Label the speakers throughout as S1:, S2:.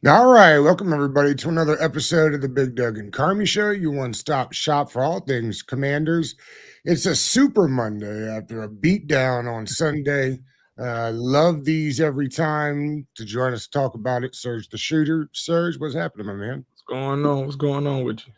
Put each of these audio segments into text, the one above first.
S1: All right, welcome everybody to another episode of the Big Doug and Carmi Show, your one-stop shop for all things Commanders. It's a super Monday after a beatdown on Sunday. Love these every time. To join us to talk about it, Serge the Shooter. Serge, what's happening, my man?
S2: What's going on? What's going on with you?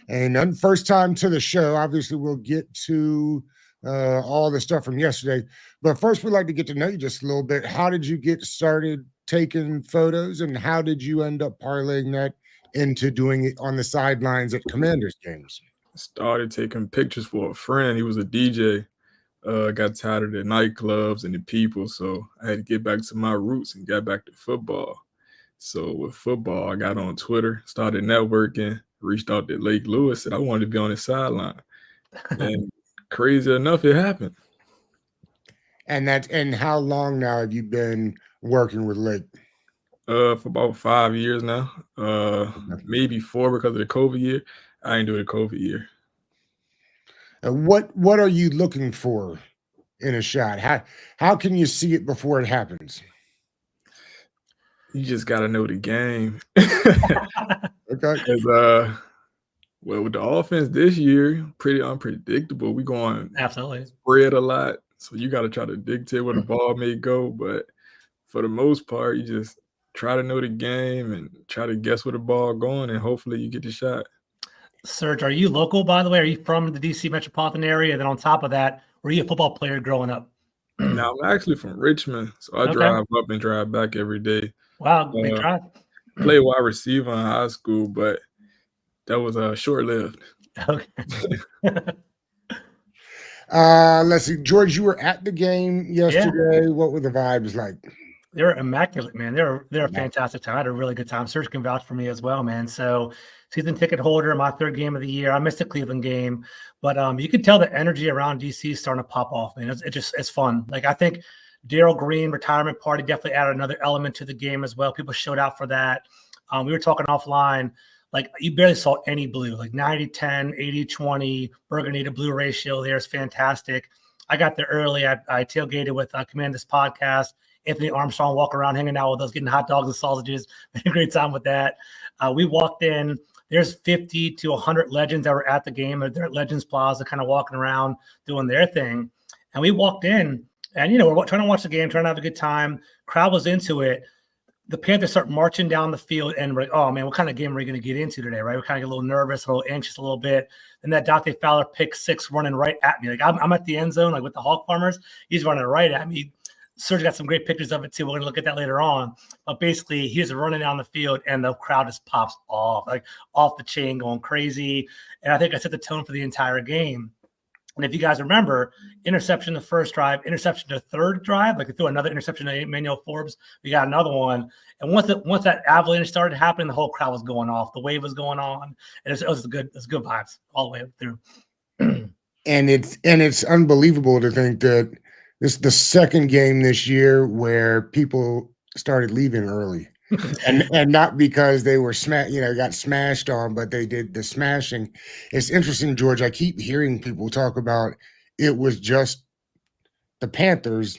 S1: And first time to the show. Obviously, we'll get to all the stuff from yesterday. But first, we'd like to get to know you just a little bit. How did you get started taking photos, and how did you end up parlaying that into doing it on the sidelines at Commanders games?
S2: Started taking pictures for a friend. He was a DJ. Got tired of the nightclubs and the people, so I had to get back to my roots and got back to football. So with football, I got on Twitter, started networking, reached out to Lake Lewis, said I wanted to be on the sideline. And crazy enough, it happened.
S1: And how long now have you been working with Lake?
S2: For about 5 years now. Maybe 4 because of the COVID year. I ain't do the COVID year.
S1: What are you looking for in a shot? How can you see it before it happens?
S2: You just gotta know the game.
S1: Okay.
S2: Because well, with the offense this year, pretty unpredictable. We going
S3: Absolutely
S2: spread a lot, so you got to try to dictate where the ball may go. But for the most part, you just try to know the game and try to guess where the ball going, and hopefully you get the shot.
S3: Serge, are you local, by the way? Are you from the DC metropolitan area? And then on top of that, were you a football player growing up?
S2: Now, I'm actually from Richmond, so I drive up and drive back every day.
S3: Wow, big drive.
S2: Play wide receiver in high school, but that was short-lived.
S3: Okay.
S1: Let's see, George, you were at the game yesterday. Yeah. What were the vibes like?
S3: They were immaculate, man. They're a fantastic time. I had a really good time. Serge can vouch for me as well, man. So season ticket holder, my third game of the year. I missed the Cleveland game, but you could tell the energy around DC is starting to pop off, man. It's fun. Like, I think Darrell Green retirement party definitely added another element to the game as well. People showed out for that. We were talking offline. Like, you barely saw any blue, like 90-10, 80-20, burgundy to blue ratio there is fantastic. I got there early. I tailgated with Commanders podcast. Anthony Armstrong walking around, hanging out with us, getting hot dogs and sausages. Had a great time with that. We walked in. There's 50 to 100 legends that were at the game. They're at Legends Plaza, kind of walking around, doing their thing. And we walked in, and, we're trying to watch the game, trying to have a good time. Crowd was into it. The Panthers start marching down the field, and we're like, oh, man, what kind of game are we going to get into today, right? We kind of get a little nervous, a little anxious a little bit. And that Dante Fowler pick six running right at me. Like, I'm at the end zone, like with the Hawk Farmers. He's running right at me. Serge got some great pictures of it, too. We're going to look at that later on. But basically, he's running down the field, and the crowd just pops off, like off the chain, going crazy. And I think I set the tone for the entire game. And if you guys remember, interception the first drive, interception the third drive, like they threw another interception to Emmanuel Forbes. We got another one. And once that avalanche started happening, the whole crowd was going off. The wave was going on. And it was good vibes all the way through.
S1: And it's unbelievable to think that this is the second game this year where people started leaving early. and not because they were got smashed on, but they did the smashing. It's interesting, George. I keep hearing people talk about it was just the Panthers,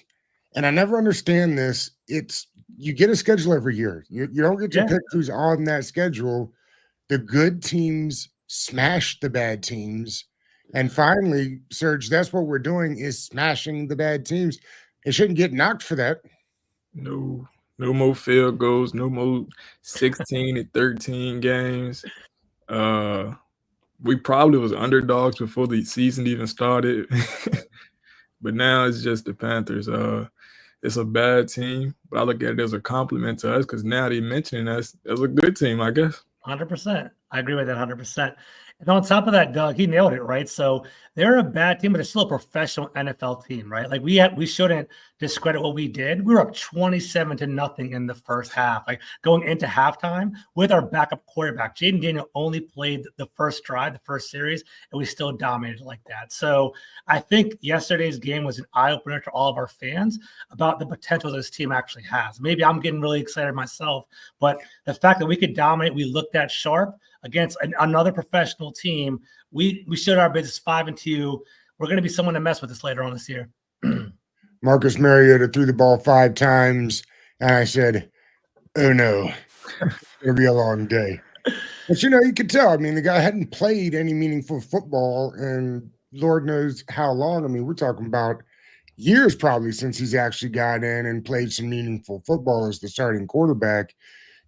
S1: and I never understand this. It's you get a schedule every year. You don't get to pick who's on that schedule. The good teams smash the bad teams, and finally, Serge, that's what we're doing is smashing the bad teams. It shouldn't get knocked for that.
S2: No more field goals, no more 16 to 13 games. We probably was underdogs before the season even started. But now it's just the Panthers. It's a bad team, but I look at it as a compliment to us because now they're mentioning us as a good team, I guess.
S3: 100%. I agree with that 100%. And on top of that, Doug, he nailed it, right? So they're a bad team, but they're still a professional NFL team, right? Like we shouldn't discredit what we did. We were up 27-0 in the first half, like going into halftime with our backup quarterback. Jaden Daniel only played the first drive, the first series, and we still dominated like that. So I think yesterday's game was an eye-opener to all of our fans about the potential this team actually has. Maybe I'm getting really excited myself, but the fact that we could dominate, we looked that sharp against another professional team. We showed our business 5-2. We're going to be someone to mess with us later on this year.
S1: Marcus Mariota threw the ball 5 times, and I said, oh, no. It'll be a long day. But you could tell. I mean, the guy hadn't played any meaningful football, and Lord knows how long. I mean, we're talking about years probably since he's actually got in and played some meaningful football as the starting quarterback.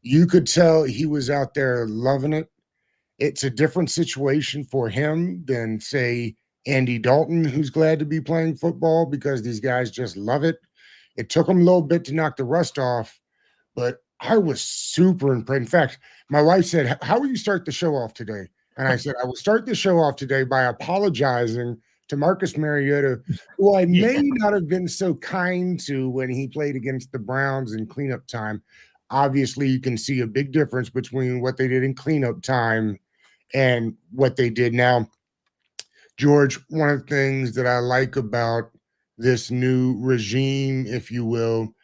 S1: You could tell he was out there loving it. It's a different situation for him than, say, Andy Dalton, who's glad to be playing football because these guys just love it. It took him a little bit to knock the rust off, but I was super impressed. In fact, my wife said, "How will you start the show off today?" And I said, "I will start the show off today by apologizing to Marcus Mariota, who I may not have been so kind to when he played against the Browns in cleanup time." Obviously, you can see a big difference between what they did in cleanup time and what they did now. George, one of the things that I like about this new regime, if you will,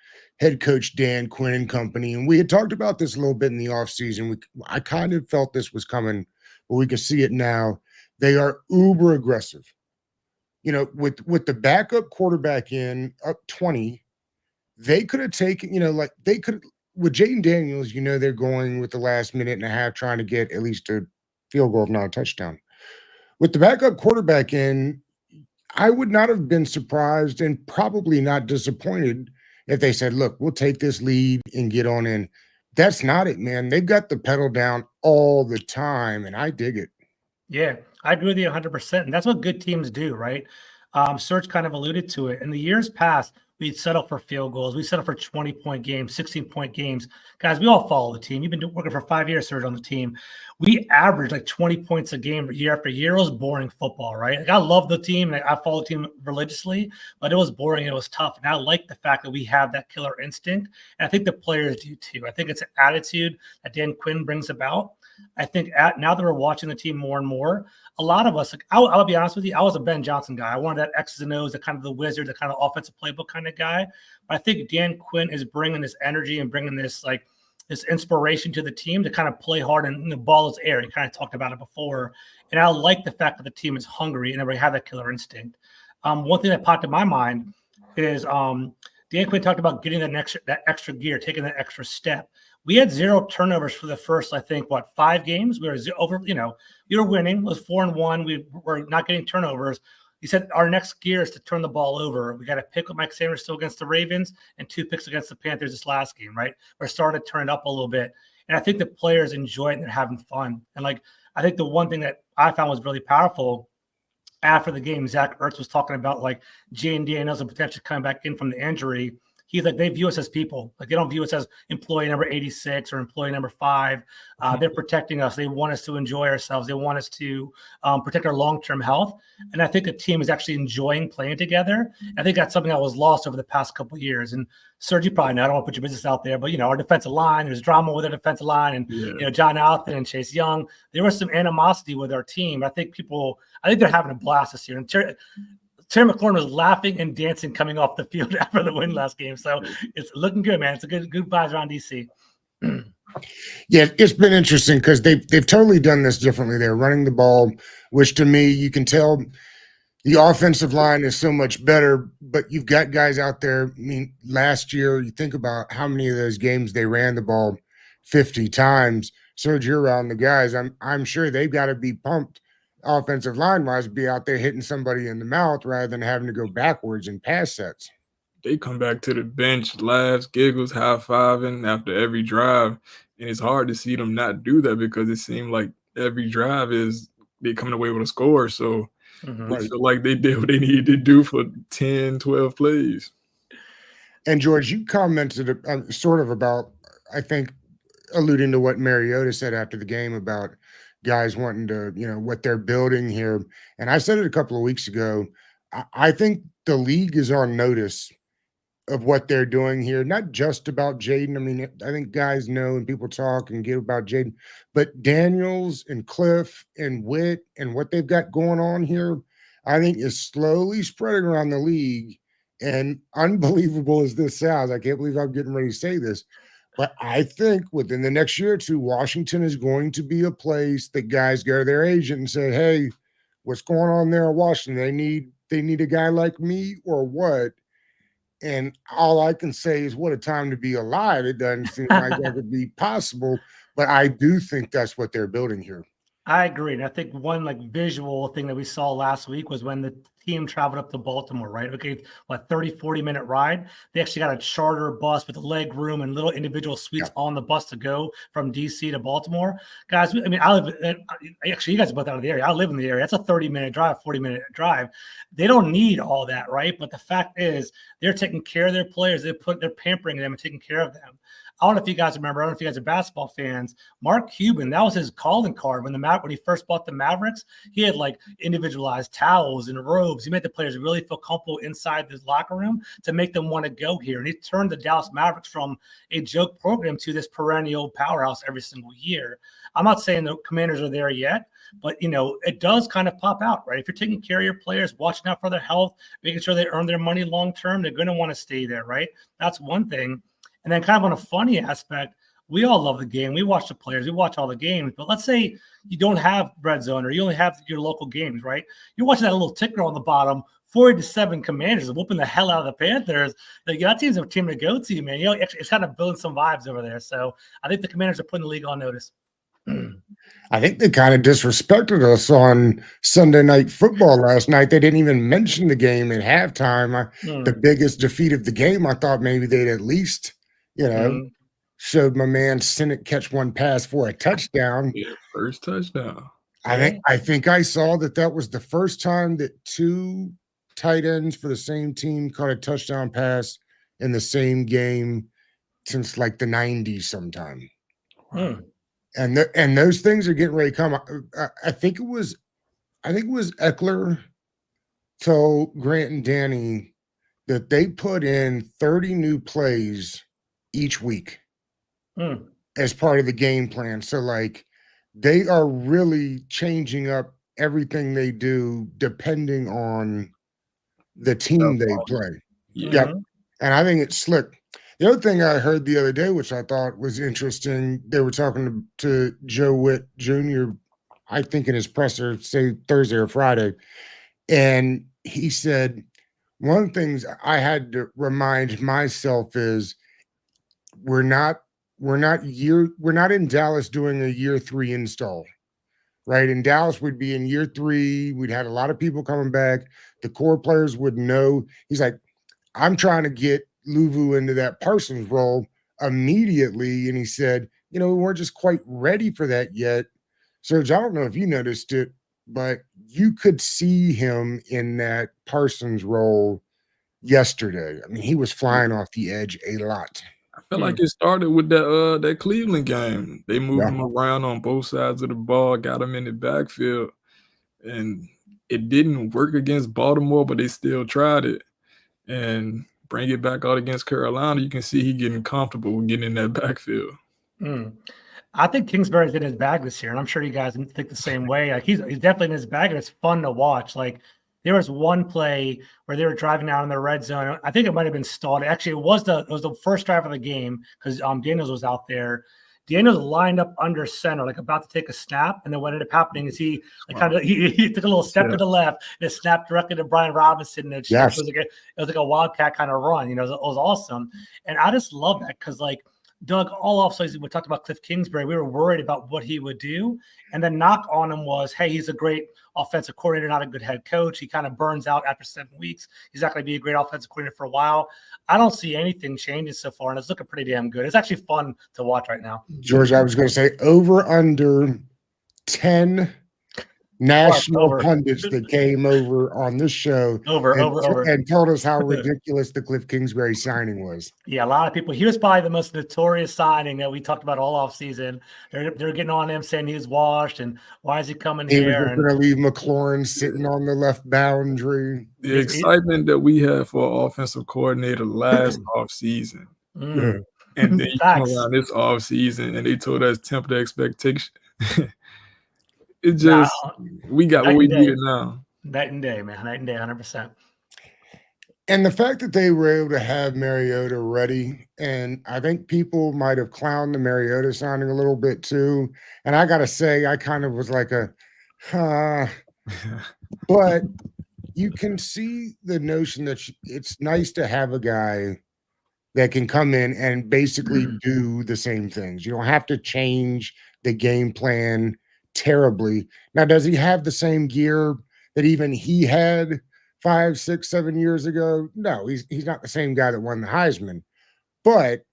S1: head coach Dan Quinn and company, and we had talked about this a little bit in the offseason. I kind of felt this was coming, but we can see it now. They are uber aggressive. With the backup quarterback in up 20, they could have taken, like they could with Jaden Daniels, they're going with the last minute and a half trying to get at least a field goal, if not a touchdown. With the backup quarterback in, I would not have been surprised and probably not disappointed if they said, "Look, we'll take this lead and get on in." That's not it, man. They've got the pedal down all the time, and I dig it.
S3: Yeah, I agree with you 100%. And that's what good teams do, right? Serge kind of alluded to it. In the years past, we'd settle for field goals. We settle for 20-point games, 16-point games. Guys, we all follow the team. You've been working for 5 years, Serge, on the team. We averaged like 20 points a game year after year. It was boring football, right? Like, I love the team, and I follow the team religiously, but it was boring. It was tough. And I like the fact that we have that killer instinct. And I think the players do too. I think it's an attitude that Dan Quinn brings about. I think now that we're watching the team more and more, a lot of us, like I'll be honest with you, I was a Ben Johnson guy. I wanted that X's and O's, the kind of the wizard, the kind of offensive playbook kind of guy. But I think Dan Quinn is bringing this energy and bringing this this inspiration to the team to kind of play hard, and the ball is air. He kind of talked about it before. And I like the fact that the team is hungry and they have that killer instinct. One thing that popped in my mind is Dan Quinn talked about getting that extra gear, taking that extra step. We had 0 turnovers for the first, I think, 5 games. We were we were winning. It was 4-1. We were not getting turnovers. He said our next gear is to turn the ball over. We got a pick with Mike Sanders still against the Ravens and 2 picks against the Panthers this last game, right? We're starting to turn it up a little bit. And I think the players enjoy it and they're having fun. And I think the one thing that I found was really powerful after the game, Zach Ertz was talking about Jaden Daniels and potentially coming back in from the injury. He's like, they view us as people. Like, they don't view us as employee number 86 or employee number 5. They're protecting us. They want us to enjoy ourselves. They want us to protect our long-term health. And I think the team is actually enjoying playing together. I think that's something that was lost over the past couple of years. And Serge, you probably know, I don't want to put your business out there, but our defensive line, there's drama with our defensive line, and John Alton and Chase Young. There was some animosity with our team. I think they're having a blast this year. And Terry McLaurin was laughing and dancing coming off the field after the win last game. So it's looking good, man. It's a good vibes around DC.
S1: Yeah, it's been interesting because they've totally done this differently. They're running the ball, which to me, you can tell the offensive line is so much better, but you've got guys out there. I mean, last year, you think about how many of those games they ran the ball 50 times. Serge, you're around the guys. I'm sure they've got to be pumped offensive line wise, be out there hitting somebody in the mouth rather than having to go backwards in pass sets.
S2: They come back to the bench, laughs, giggles, high-fiving after every drive. And it's hard to see them not do that because it seemed like every drive is they coming away with a score. So they feel like they did what they needed to do for 10, 12 plays.
S1: And George, you commented sort of about, I think, alluding to what Mariota said after the game about guys wanting to, what they're building here. And I said it a couple of weeks ago. I think the league is on notice of what they're doing here, not just about Jaden. I mean, I think guys know and people talk and get about Jaden, but Daniels and Cliff and Witt and what they've got going on here, I think is slowly spreading around the league. And unbelievable as this sounds, I can't believe I'm getting ready to say this, but I think within the next year or two, Washington is going to be a place that guys go to their agent and say, "Hey, what's going on there in Washington? They need a guy like me or what?" And all I can say is what a time to be alive. It doesn't seem like that could be possible, but I do think that's what they're building here.
S3: I agree. And I think one like visual thing that we saw last week was when the team traveled up to Baltimore, right? Okay, what 40-minute ride. They actually got a charter bus with a leg room and little individual suites on the bus to go from DC to Baltimore. Guys, I mean, I live actually, you guys are both out of the area. I live in the area. That's a 30-minute drive, 40-minute drive. They don't need all that, right? But the fact is they're taking care of their players. They're pampering them and taking care of them. I don't know if you guys remember. I don't know if you guys are basketball fans. Mark Cuban, that was his calling card when he first bought the Mavericks. He had like individualized towels and robes. He made the players really feel comfortable inside this locker room to make them want to go here. And he turned the Dallas Mavericks from a joke program to this perennial powerhouse every single year. I'm not saying the Commanders are there yet, but it does kind of pop out, right? If you're taking care of your players, watching out for their health, making sure they earn their money long term, they're going to want to stay there, right? That's one thing. And then kind of on a funny aspect, we all love the game. We watch the players. We watch all the games. But let's say you don't have Red Zone or you only have your local games, right? You're watching that little ticker on the bottom, 40-7 Commanders, whooping the hell out of the Panthers. Like, that team's a team to go to, man. It's kind of building some vibes over there. So I think the Commanders are putting the league on notice.
S1: I think they kind of disrespected us on Sunday Night Football last night. They didn't even mention the game at halftime. The biggest defeat of the game, I thought maybe they'd at least – showed my man Sinnott catch one pass for a touchdown.
S2: Yeah, first touchdown.
S1: I think I saw that was the first time that two tight ends for the same team caught a touchdown pass in the same game since like the 90s sometime. And those things are getting ready to come. I think it was Eckler told Grant and Danny that they put in 30 new plays each week as part of the game plan. So like they are really changing up everything they do depending on the team they play.
S2: Yeah.
S1: And I think it's slick. The other thing I heard the other day, which I thought was interesting, they were talking to Joe Witt Jr., I think in his presser, say Thursday or Friday. And he said, one of the things I had to remind myself is we're not in Dallas doing a year 3 install, right? In Dallas, we'd be in year 3. We'd had a lot of people coming back. The core players would know. He's like, I'm trying to get Luvu into that Parsons role immediately. And he said, we weren't just quite ready for that yet. Serge, I don't know if you noticed it, but you could see him in that Parsons role yesterday. I mean, he was flying off the edge a lot.
S2: I feel like it started with that Cleveland game. They moved him around on both sides of the ball, got him in the backfield, and it didn't work against Baltimore, but they still tried it. And bring it back out against Carolina, you can see he getting comfortable with getting in that backfield.
S3: I think Kingsbury's in his bag this year, and I'm sure you guys think the same way. Like he's definitely in his bag, and it's fun to watch. Like there was one play where they were driving out in the red zone. I think it might have been stalled. Actually, it was the first drive of the game because Daniels was out there. Daniels lined up under center, like about to take a snap, and then what ended up happening is he took a little step to the left and it snapped directly to Brian Robinson. And it was like a wildcat kind of run. It was awesome, and I just love that because like. Doug, all offseason, we talked about Cliff Kingsbury. We were worried about what he would do. And the knock on him was, hey, he's a great offensive coordinator, not a good head coach. He kind of burns out after 7 weeks. He's not going to be a great offensive coordinator for a while. I don't see anything changing so far, and it's looking pretty damn good. It's actually fun to watch right now.
S1: George, I was going to say over under 10 national pundits that came over on this show and told us how ridiculous the Cliff Kingsbury signing was.
S3: Yeah, a lot of people. He was probably the most notorious signing that we talked about all offseason. They're getting on him saying he's washed and why is he coming here?
S1: He was going to leave McLaurin sitting on the left boundary.
S2: The excitement that we had for an offensive coordinator last offseason. And then you come around this offseason and they told us temper the expectation. It just we got what we needed now.
S3: Night and day, man. Night and day, 100%.
S1: And the fact that they were able to have Mariota ready, and I think people might have clowned the Mariota signing a little bit too. And I got to say, I kind of was like but you can see the notion that it's nice to have a guy that can come in and basically do the same things. You don't have to change the game plan terribly. Now, does he have the same gear that even he had 5, 6, 7 years ago? No, he's not the same guy that won the Heisman, but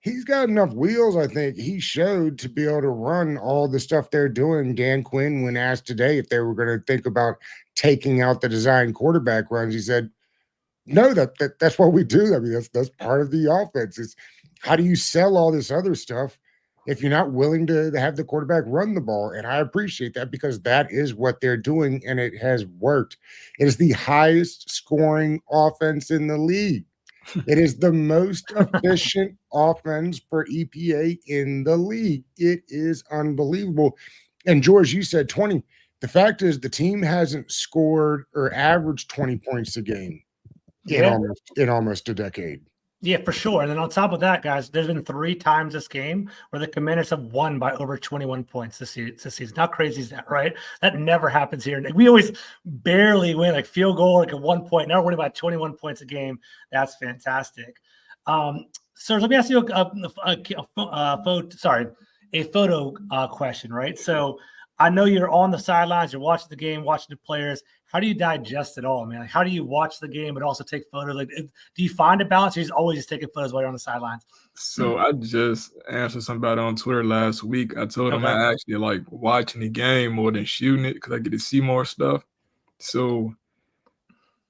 S1: he's got enough wheels. I think he showed to be able to run all the stuff they're doing. Dan Quinn, when asked today if they were going to think about taking out the design quarterback runs, he said, no, that's what we do. I mean, that's part of the offense. Is how do you sell all this other stuff if you're not willing to have the quarterback run the ball? And I appreciate that because that is what they're doing, and it has worked. It is the highest scoring offense in the league. It is the most efficient offense per EPA in the league. It is unbelievable. And George, you said 20. The fact is the team hasn't scored or averaged 20 points a game in almost a decade.
S3: Yeah, for sure. And then on top of that, guys, there's been 3 times this game where the Commanders have won by over 21 points this season. How crazy is that, right? That never happens here. We always barely win, like field goal, like at 1 point. Now we're winning by 21 points a game. That's fantastic. Sir, let me ask you a photo question, right? So I know you're on the sidelines, you're watching the game, watching the players. How do you digest it all, man? Like, how do you watch the game but also take photos? Like, do you find a balance, or you're always just taking photos while you're on the sidelines?
S2: So I just answered somebody on Twitter last week. I told them I actually like watching the game more than shooting it because I get to see more stuff. So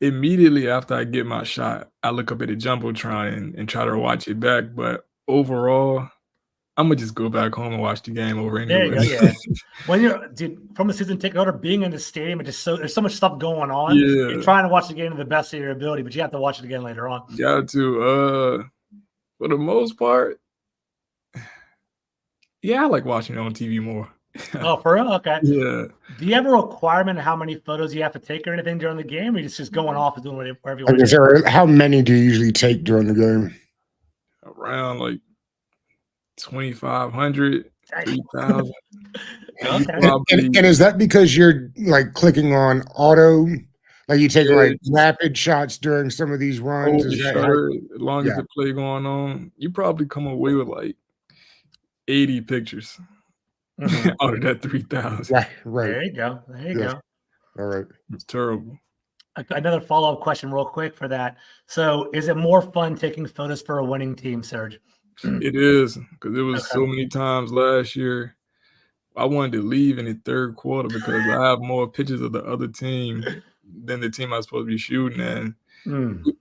S2: immediately after I get my shot, I look up at the Jumbotron and try to watch it back. But overall, I'm gonna just go back home and watch the game over anyway.
S3: There you go, yeah. When you're from a season ticket holder, being in the stadium, and there's so much stuff going on.
S2: Yeah.
S3: You're trying to watch the game to the best of your ability, but you have to watch it again later on.
S2: Got to. For the most part, yeah, I like watching it on TV more.
S3: Oh, for real? Okay.
S2: Yeah.
S3: Do you have a requirement of how many photos you have to take or anything during the game, or you just going off and doing whatever you want to do?
S1: How many do you usually take during the game?
S2: Around like 2,500, 3,000.
S1: And is that because you're like clicking on auto? Like you take like rapid shots during some of these runs?
S2: As long as the play going on, you probably come away with like 80 pictures out of that 3,000.
S1: Right.
S3: There you go.
S1: All right.
S2: It's terrible.
S3: Another follow-up question real quick for that. So is it more fun taking photos for a winning team, Serge?
S2: It is, because it was so many times last year I wanted to leave in the third quarter because I have more pictures of the other team than the team I was supposed to be shooting at.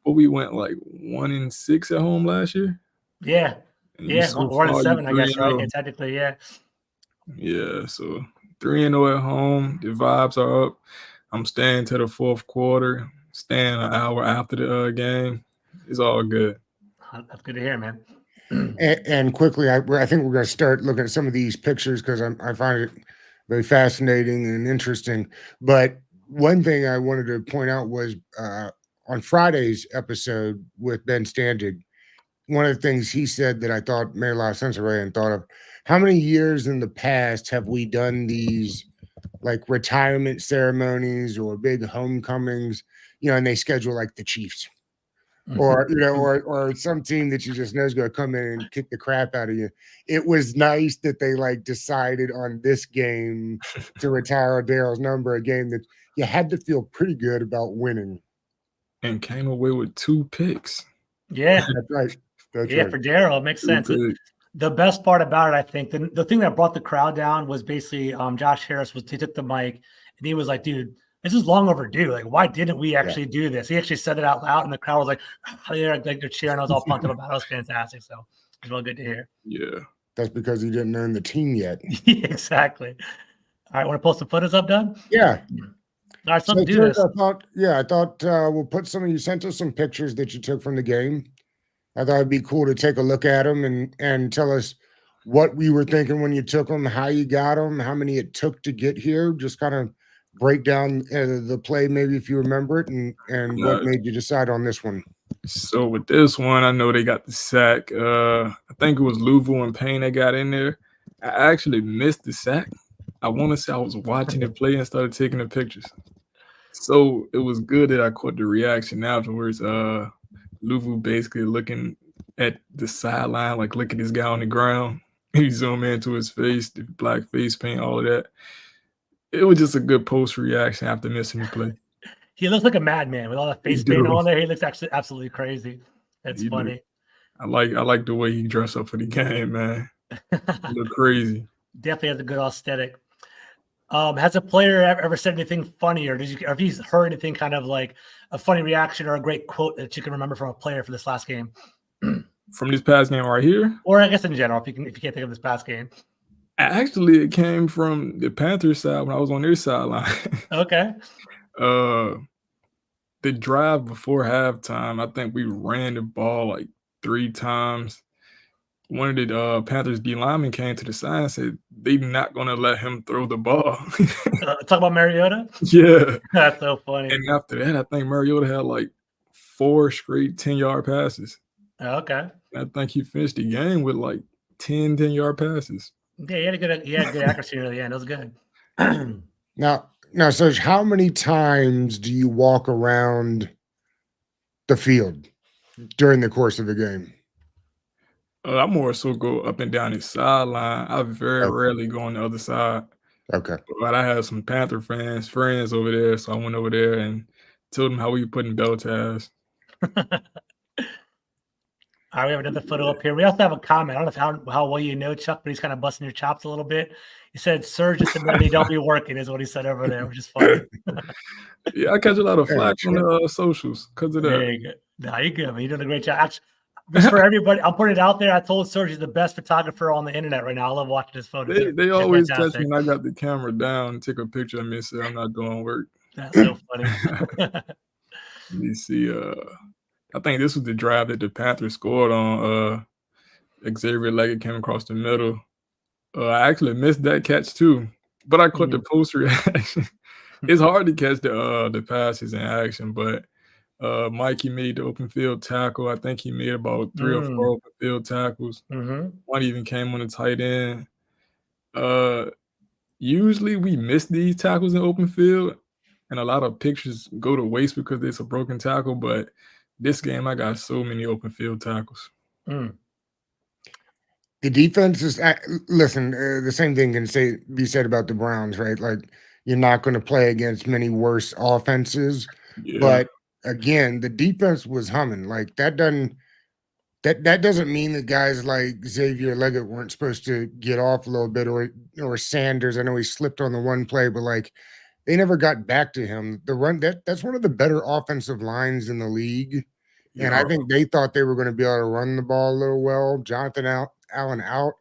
S2: We went like 1-6 at home last year.
S3: Yeah. Yeah, 1-7, I guess, right? Yeah, technically, yeah.
S2: Yeah, so 3-0 at home. The vibes are up. I'm staying to the fourth quarter, staying an hour after the game. It's all good.
S3: That's good to hear, man.
S1: And quickly, I think we're going to start looking at some of these pictures because I find it very fascinating and interesting. But one thing I wanted to point out was on Friday's episode with Ben Standig, one of the things he said that I thought made a lot of sense I hadn't thought of. How many years in the past have we done these like retirement ceremonies or big homecomings, and they schedule like the Chiefs? Or or some team that you just know is going to come in and kick the crap out of you. It was nice that they like decided on this game to retire Daryl's number, a game that you had to feel pretty good about winning,
S2: and came away with 2 picks.
S3: Yeah,
S1: that's right.
S3: For Daryl, it makes sense. The best part about it, I think, the thing that brought the crowd down was basically Josh Harris he took the mic and he was like, "Dude, this is long overdue. Like, why didn't we actually do this?" He actually said it out loud, and the crowd was like, they're cheering. I was all pumped up about it. It was fantastic. So it was real good to hear.
S2: Yeah.
S1: That's because he didn't earn the team yet.
S3: Exactly. All right. Want to post some photos up, Doug?
S1: Yeah.
S3: All right. So let's do this.
S1: I thought we'll put you sent us some pictures that you took from the game. I thought it'd be cool to take a look at them and tell us what we were thinking when you took them, how you got them, how many it took to get here. Just kind of break down the play, maybe if you remember it, and what made you decide on this one.
S2: So with this one, I know they got the sack. I think it was Louisville and Payne that got in there. I actually missed the sack. I want to say I was watching it play and started taking the pictures. So it was good that I caught the reaction afterwards. Luvu basically looking at the sideline, like looking at this guy on the ground. He zoomed into his face, the black face paint, all of that. It was just a good post reaction after missing the play.
S3: He looks like a madman with all that face paint on there. He looks actually absolutely crazy. That's funny.
S2: I like the way he dressed up for the game, man. He look crazy.
S3: Definitely has a good aesthetic. Has a player ever said anything funny, or have you heard anything kind of like a funny reaction or a great quote that you can remember from a player for this last game?
S2: From this past game right here?
S3: Or I guess in general, if you can't think of this past game.
S2: Actually, it came from the Panthers side when I was on their sideline.
S3: Okay.
S2: The drive before halftime, I think we ran the ball like 3 times. One of the Panthers D linemen came to the side and said they're not going to let him throw the ball.
S3: Talk about Mariota?
S2: Yeah.
S3: That's so funny.
S2: And after that, I think Mariota had like 4 straight 10-yard passes.
S3: Okay.
S2: I think he finished the game with like 10 10-yard passes.
S3: Yeah, he had good accuracy near the end. It was good.
S1: Now, Serge, how many times do you walk around the field during the course of the game?
S2: I more so go up and down the sideline. I very rarely go on the other side.
S1: Okay.
S2: But I had some Panther friends over there, so I went over there and told them how we putting bell ties.
S3: All right, we have another photo up here. We also have a comment. I don't know how well you know Chuck, but he's kind of busting your chops a little bit. He said, "Serge just admitted he don't be working," is what he said over there, which is funny.
S2: Yeah, I catch a lot of flack on the socials because of that.
S3: There you go. No, you're good, man. You're doing a great job. Actually, just for everybody, I'm putting it out there. I told Serge he's the best photographer on the internet right now. I love watching his photos.
S2: They always catch me when I got the camera down, take a picture of me and say I'm not doing work.
S3: That's so funny.
S2: Let me see. I think this was the drive that the Panthers scored on. Xavier Leggett came across the middle. I actually missed that catch too, but I caught the post reaction. It's hard to catch the passes in action, but Mikey made the open field tackle. I think he made about 3 or 4 open field tackles. One even came on the tight end. Usually we miss these tackles in open field, and a lot of pictures go to waste because it's a broken tackle, but this game, I got so many open field tackles.
S1: The defense is listen. The same thing can be said about the Browns, right? Like you're not going to play against many worse offenses, but again, the defense was humming. Like that doesn't mean that guys like Xavier Leggett weren't supposed to get off a little bit, or Sanders. I know he slipped on the one play, but like they never got back to him. The run that's one of the better offensive lines in the league. And I think they thought they were going to be able to run the ball a little well. Jonathan Allen out.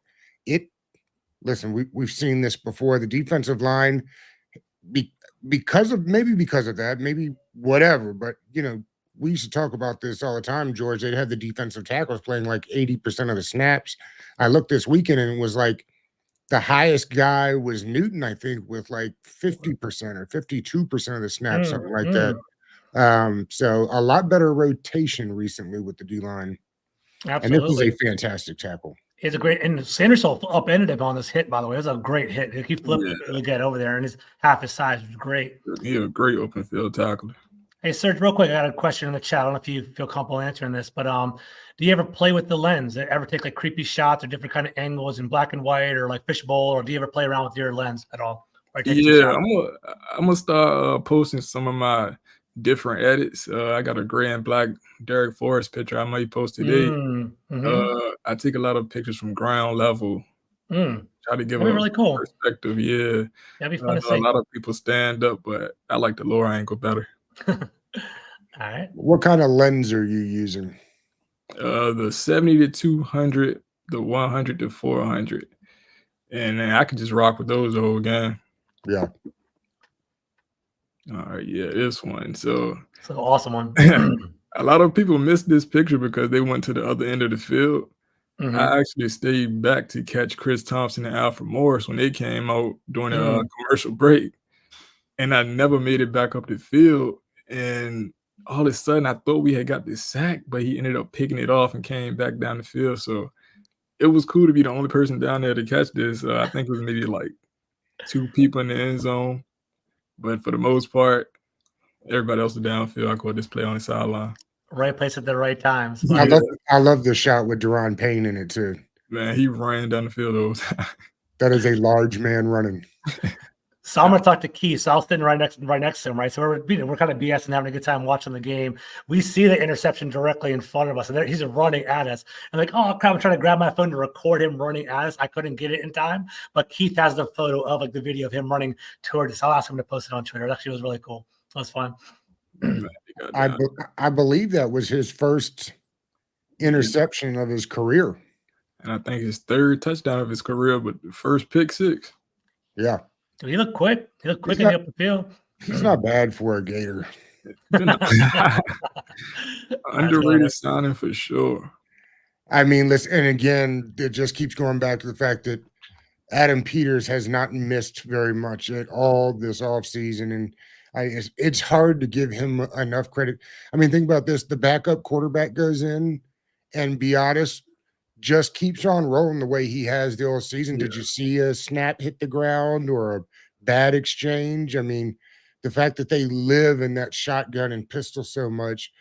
S1: Listen, we've seen this before. The defensive line, because of that, maybe whatever. But we used to talk about this all the time, George. They'd have the defensive tackles playing like 80% of the snaps. I looked this weekend and it was like the highest guy was Newton, I think, with like 50% or 52% of the snaps, something like that. So a lot better rotation recently with the D line.
S3: Absolutely.
S1: And this was a fantastic tackle.
S3: It's a great, and Sanders upended him on this hit, by the way. It was a great hit. He flipped really good over there, and his half his size was great.
S2: He a great open field tackler.
S3: Hey, Serge, real quick, I got a question in the chat. I don't know if you feel comfortable answering this, but do you ever play with the lens? Ever take like creepy shots or different kind of angles in black and white or like fishbowl, or do you ever play around with your lens at all?
S2: Yeah, I'm gonna start posting some of my different edits. I got a gray and black Derek Forrest picture I might post today. I take a lot of pictures from ground level. Try to give a
S3: really cool
S2: perspective. Yeah,
S3: that'd be fun to see.
S2: A lot of people stand up, but I like the lower angle better.
S3: All right.
S1: What kind of lens are you using?
S2: The 70 to 200, the 100 to 400, and then I could just rock with those the whole game.
S1: Yeah.
S2: All right, yeah, this one. So
S3: it's an awesome one.
S2: A lot of people missed this picture because they went to the other end of the field. I actually stayed back to catch Chris Thompson and Alfred Morris when they came out during a commercial break, and I never made it back up the field. And all of a sudden, I thought we had got this sack, but he ended up picking it off and came back down the field. So it was cool to be the only person down there to catch this. I think it was maybe like 2 people in the end zone. But for the most part, Everybody else was downfield. I caught this play on the sideline.
S3: Right place at the right time.
S1: I love the shot with Deron Payne in it too.
S2: Man, he ran down the field those times.
S1: That is a large man running.
S3: So I'm gonna talk to Keith. So I was sitting right next to him, right? So we're kind of BS and having a good time watching the game. We see the interception directly in front of us, and he's running at us. I'm like, oh crap! I'm trying to grab my phone to record him running at us. I couldn't get it in time, but Keith has the photo of like the video of him running towards us. I'll ask him to post it on Twitter. It actually was really cool. It was fun.
S1: I believe that was his first interception of his career.
S2: And I think his third touchdown of his career, but the first pick six.
S1: Yeah.
S3: Dude, he looked quick. He looked quick in up the field.
S1: He's not bad for a Gator.
S2: Underrated signing for sure.
S1: I mean, listen, and again, it just keeps going back to the fact that Adam Peters has not missed very much at all this offseason. And it's hard to give him enough credit. I mean, think about this. The backup quarterback goes in, and Biotis just keeps on rolling the way he has the whole season. Yeah. Did you see a snap hit the ground or a bad exchange? I mean, the fact that they live in that shotgun and pistol so much,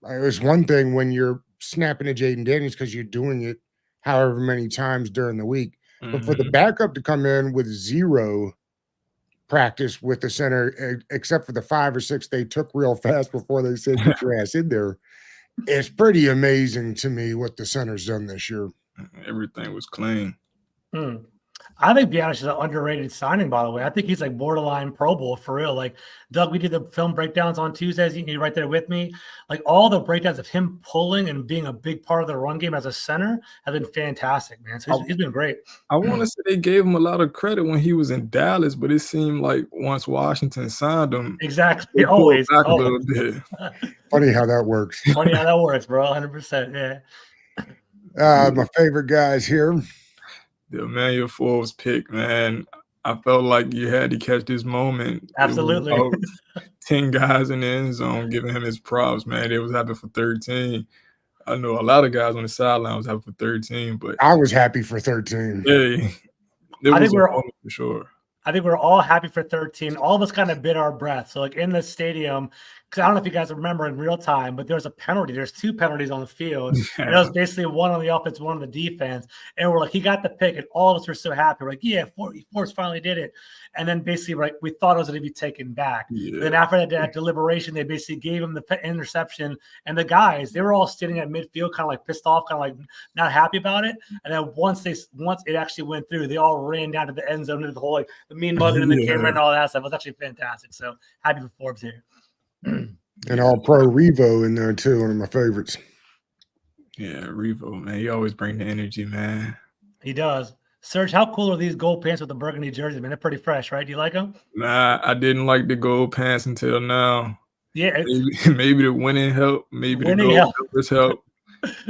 S1: it was one thing when you're snapping at Jaden Daniels because you're doing it however many times during the week. But for the backup to come in with zero practice with the center, except for the 5 or 6 they took real fast before they said get your ass in there, it's pretty amazing to me what the center's done this year.
S2: Everything was clean.
S3: I think Biotis is an underrated signing, by the way. I think he's like borderline Pro Bowl for real. Like, Doug, we did the film breakdowns on Tuesdays. You're right there with me. Like, all the breakdowns of him pulling and being a big part of the run game as a center have been fantastic, man. So he's been great.
S2: I want to say they gave him a lot of credit when he was in Dallas, but it seemed like once Washington signed him,
S3: exactly, always.
S2: Back a little bit.
S1: Funny how that works.
S3: Funny how that works, bro. 100%.
S1: Yeah. My favorite guys here.
S2: The Emmanuel Forbes pick, man. I felt like you had to catch this moment.
S3: Absolutely.
S2: 10 guys in the end zone giving him his props, man. It was happy for 13. I know a lot of guys on the sideline was happy for 13, but
S1: I was happy for 13.
S2: Yeah,
S3: I think we're
S2: for sure.
S3: I think we're all happy for 13. All of us kind of bit our breath. So, like in the stadium, because I don't know if you guys remember in real time, but there's a penalty. There's 2 penalties on the field. And it was basically one on the offense, one on the defense. And we're like, he got the pick, and all of us were so happy. We're like, yeah, Forbes finally did it. And then basically, like, we thought it was going to be taken back. Yeah. Then after that deliberation, they basically gave him the interception. And the guys, they were all sitting at midfield, kind of like pissed off, kind of like not happy about it. And then once it actually went through, they all ran down to the end zone, into the whole like the mean mugging in the camera and all that stuff. It was actually fantastic. So happy for Forbes here.
S1: And all pro Revo in there too, one of my favorites.
S2: Yeah, Revo, man. He always bring the energy, man.
S3: He does. Serge, how cool are these gold pants with the burgundy jersey, man? They're pretty fresh, right? Do you like them?
S2: Nah, I didn't like the gold pants until now.
S3: Yeah.
S2: Maybe the winning help. Maybe the gold numbers help.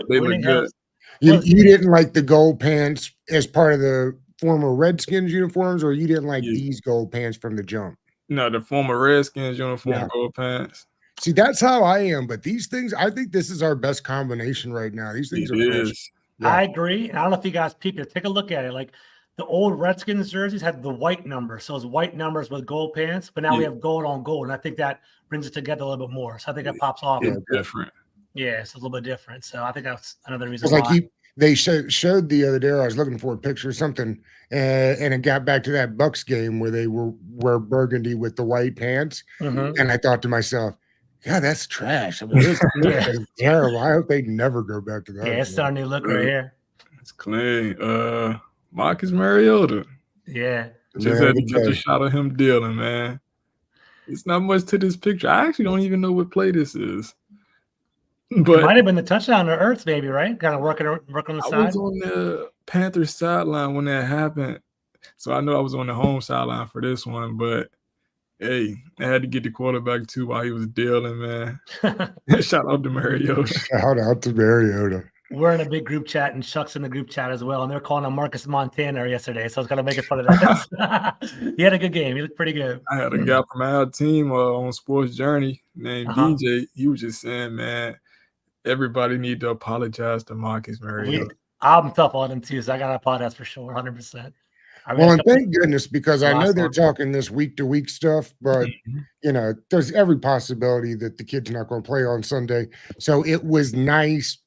S2: They look good.
S1: You didn't like the gold pants as part of the former Redskins uniforms, or you didn't like these gold pants from the jump?
S2: No, the former Redskins uniform gold pants.
S1: See, that's how I am. But these things, I think this is our best combination right now. These things are fresh.
S3: Yeah. I agree. And I don't know if you guys peep it. Take a look at it. Like the old Redskins jerseys had the white numbers. So it's white numbers with gold pants. But now we have gold on gold. And I think that brings it together a little bit more. So I think that pops off.
S2: It's different.
S3: Yeah, it's a little bit different. So I think that's another reason.
S1: It's like they showed the other day. I was looking for a picture of something, and it got back to that Bucks game where they were burgundy with the white pants.
S3: Mm-hmm.
S1: And I thought to myself, yeah, that's trash. I mean, it's terrible. I hope they never go back to that.
S3: Yeah, it's our new look right here.
S2: It's clean. Marcus Mariota.
S3: Yeah.
S2: Just had to catch a shot of him dealing, man. It's not much to this picture. I actually don't even know what play this is. But
S3: it might have been the touchdown to Ertz, maybe, right? Kind of working on the side.
S2: I was on the Panthers sideline when that happened. So I know I was on the home sideline for this one, but hey, I had to get the quarterback too while he was dealing, man. Shout out to Mariota.
S1: Shout out to Mariota.
S3: We're in a big group chat, and Chuck's in the group chat as well, and they're calling him Marcus Montana yesterday, so I was going to make it fun of that. He had a good game. He looked pretty good.
S2: I had a guy from our team on Sports Journey named DJ. He was just saying, man, everybody need to apologize to Marcus Mariota.
S3: I'm tough on him too, so I got to apologize for sure, 100%. I mean,
S1: Well,
S3: a
S1: and
S3: couple-
S1: thank goodness, because I know
S3: last
S1: they're
S3: one.
S1: talking this week to week stuff, but
S2: Mhm.
S1: there's every possibility that the kid's not going to play on Sunday. So it was nice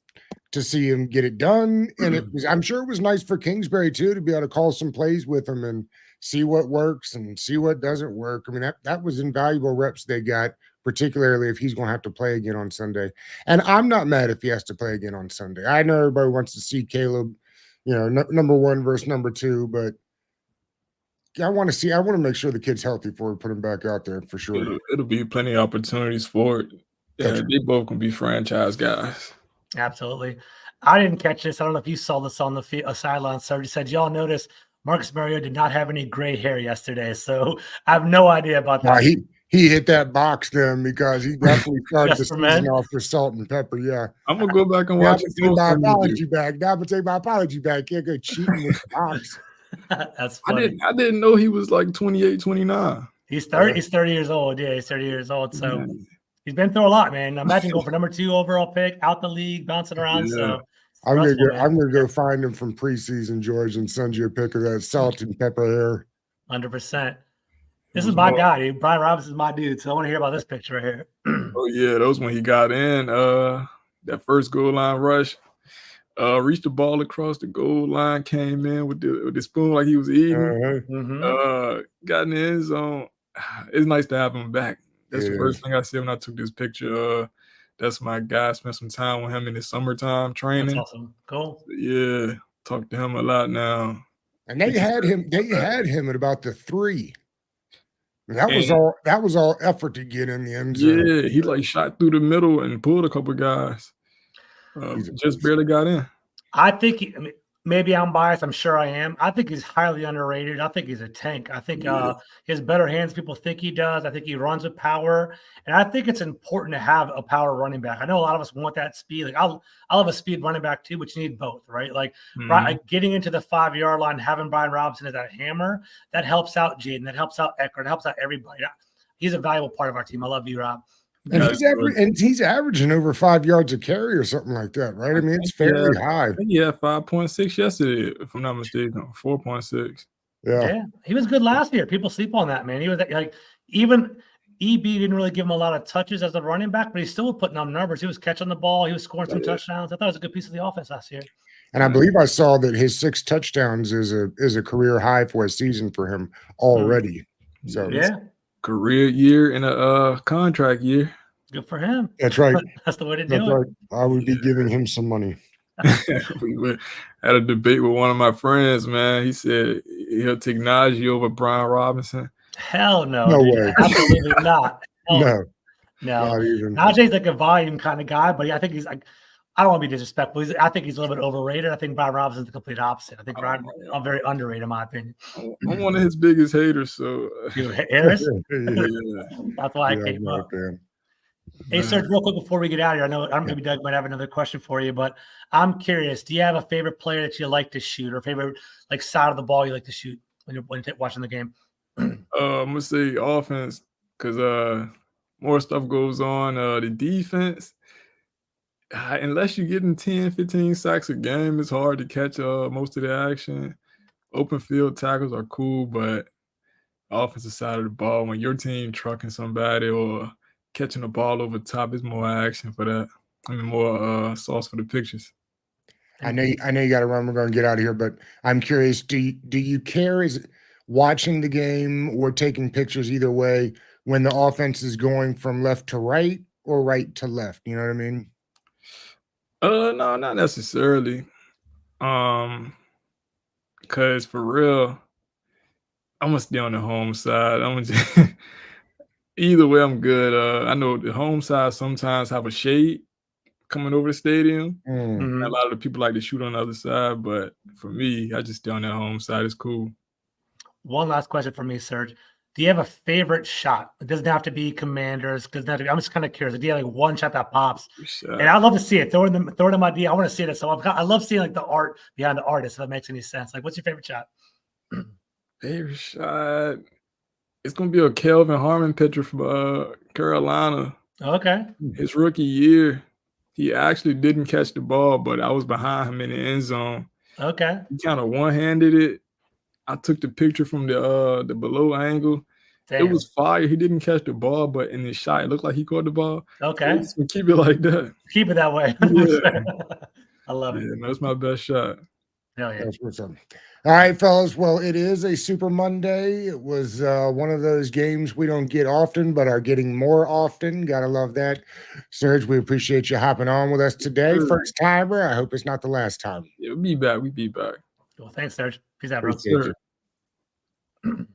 S1: to see him get it done. And I'm sure it was nice for Kingsbury too, to be able to call some plays with him and see what works and see what doesn't work. I mean, that was invaluable reps they got, particularly if he's going to have to play again on Sunday. And I'm not mad if he has to play again on Sunday. I know everybody wants to see Caleb, number one versus number two, but I want to make sure the kid's healthy before we put him back out there for sure.
S2: It'll be plenty of opportunities for it. Yeah,
S1: Gotcha.
S2: they both can be franchise guys.
S3: Absolutely. I didn't catch this. I don't know if you saw this on the sideline, sir. You said, y'all notice Marcus Mariota did not have any gray hair yesterday. So I have no idea about that.
S1: He hit that box then because he definitely started the
S3: Just for
S1: season
S3: men?
S1: off with salt and pepper. Yeah.
S2: I'm gonna go back and
S1: Now I'm
S2: watch
S1: gonna
S2: it.
S1: take my
S2: post-interview.
S1: apology back. Now I'm gonna take my apology back. Can't go cheating with the box.
S3: That's funny.
S2: I didn't know he was like 28, 29.
S3: He's 30. He's 30 years old. Yeah, he's 30 years old. So
S2: Man.
S3: he's been through a lot, man. Imagine going for number 2 overall pick, out the league, bouncing around.
S2: Yeah.
S3: So
S1: I'm
S3: stressful, man.
S1: gonna go find him from preseason, George, and send you a pic of that salt and pepper hair.
S3: 100%. This is my guy, dude. Brian Robinson is my dude. So I want to hear about this picture right here.
S2: Oh yeah, that was when he got in. That first goal line rush. Reached the ball across the goal line, came in with the spoon like he was eating.
S3: Mhm.
S2: Got in the end zone. It's nice to have him back. That's the
S1: Yeah.
S2: first thing I said when I took this picture. That's my guy. Spent some time with him in the summertime
S3: That's
S2: training.
S3: awesome. Cool.
S2: Yeah, talk to him a lot now.
S1: And they had him at about the 3. That was
S2: And-
S1: all effort to get in the end zone.
S2: Yeah, he like shot through the middle and pulled a couple guys.
S1: He's a
S2: Just
S1: beast.
S2: barely got in.
S3: I think maybe I'm biased. I'm sure I am. I think he's highly underrated. I think he's a tank. I think
S2: Yeah.
S3: he has better hands than people think he does. I think he runs with power, and I think it's important to have a power running back. I know a lot of us want that speed. Like I'll have a speed running back too, but you need both, right? Like like getting into the 5-yard line, having Brian Robinson as that hammer, that helps out Jaden, that helps out Eckler, that helps out everybody. He's a valuable part of our team. I love you, Rob.
S1: And
S2: Yeah,
S1: he's averaging over 5 yards a carry or something like that, right? I mean, it's fairly high.
S2: I think he had 5.6 yesterday, if I'm not mistaken. 4.6.
S1: Yeah.
S3: He was good last year. People sleep on that, man. He was like, even EB didn't really give him a lot of touches as a running back, but he still was putting up numbers. He was catching the ball. He was scoring some touchdowns. I thought it was a good piece of the offense last year.
S1: And I believe I saw that his 6 touchdowns is a career high for a season for him already. So
S3: Yeah,
S2: Career year and a contract year.
S3: good for him.
S1: that's right.
S3: That's the way to
S1: That's
S3: do it.
S1: right. I would be giving him some money.
S2: Had a debate with one of my friends, man. He said he'll take Najee over Brian Robinson.
S3: Hell no.
S1: No
S3: dude.
S1: way.
S3: Absolutely not. Hell
S1: No,
S3: no.
S1: not even.
S3: Najee's like a volume kind of guy, but I think he's like, I don't want to be disrespectful. I think he's a little bit overrated. I think Brian Robinson's the complete opposite. I think Brian I'm very underrated, in my opinion.
S2: I'm one of his biggest haters, so
S3: You, Harris?
S1: Yeah,
S3: That's why I
S1: yeah,
S3: came
S1: I'm
S3: up.
S1: not a fan.
S3: Hey, Serge, real quick before we get out of here, I know maybe Doug might have another question for you, but I'm curious. Do you have a favorite player that you like to shoot, or favorite like side of the ball you like to shoot when you're watching the game?
S2: I'm gonna say offense because more stuff goes on. The defense, unless you're getting 10, 15 sacks a game, it's hard to catch most of the action. Open field tackles are cool, but offensive side of the ball, when your team trucking somebody or catching the ball over top, is more action for that. I mean, more sauce for the pictures.
S1: I know you got to run. We're going to get out of here, but I'm curious. Do you care? Is it watching the game or taking pictures either way when the offense is going from left to right or right to left? You know what I mean?
S2: No, not necessarily. Cause for real, I'm gonna stay on the home side. I'm gonna just either way, I'm good. I know the home side sometimes have a shade coming over the stadium. And a lot of the people like to shoot on the other side, but for me, I just stay on that home side. It's cool.
S3: One last question for me, Serge. Do you have a favorite shot? It doesn't have to be Commanders. Doesn't have to be, I'm just kind of curious. Do you have like one shot that pops? And I'd love to see it. Throw it in my DM. I want to see it. So I love seeing like the art behind the artist, if that makes any sense. Like, what's your favorite shot?
S2: Favorite shot? It's gonna be a Kelvin Harmon picture from Carolina.
S3: Okay.
S2: His rookie year, he actually didn't catch the ball, but I was behind him in the end zone.
S3: Okay.
S2: He kind of one-handed it. I took the picture from the below angle. It
S3: Damn.
S2: was fire. He didn't catch the ball, but in the shot, it looked like he caught the ball. So
S3: Okay.
S2: we're just gonna keep it like that.
S3: Keep it that way.
S2: Yeah.
S3: I love it.
S2: Yeah, that's my best shot.
S3: Hell yeah.
S1: That's what's up. All right, fellas. Well, it is a Super Monday. It was one of those games we don't get often, but are getting more often. Gotta love that. Serge, we appreciate you hopping on with us today.
S2: Sure.
S1: First timer. I hope it's not the last time.
S2: Yeah, we'll be back. We be back.
S3: Well, thanks, Serge. Peace out, bro.
S1: Appreciate
S2: Sure.
S1: you.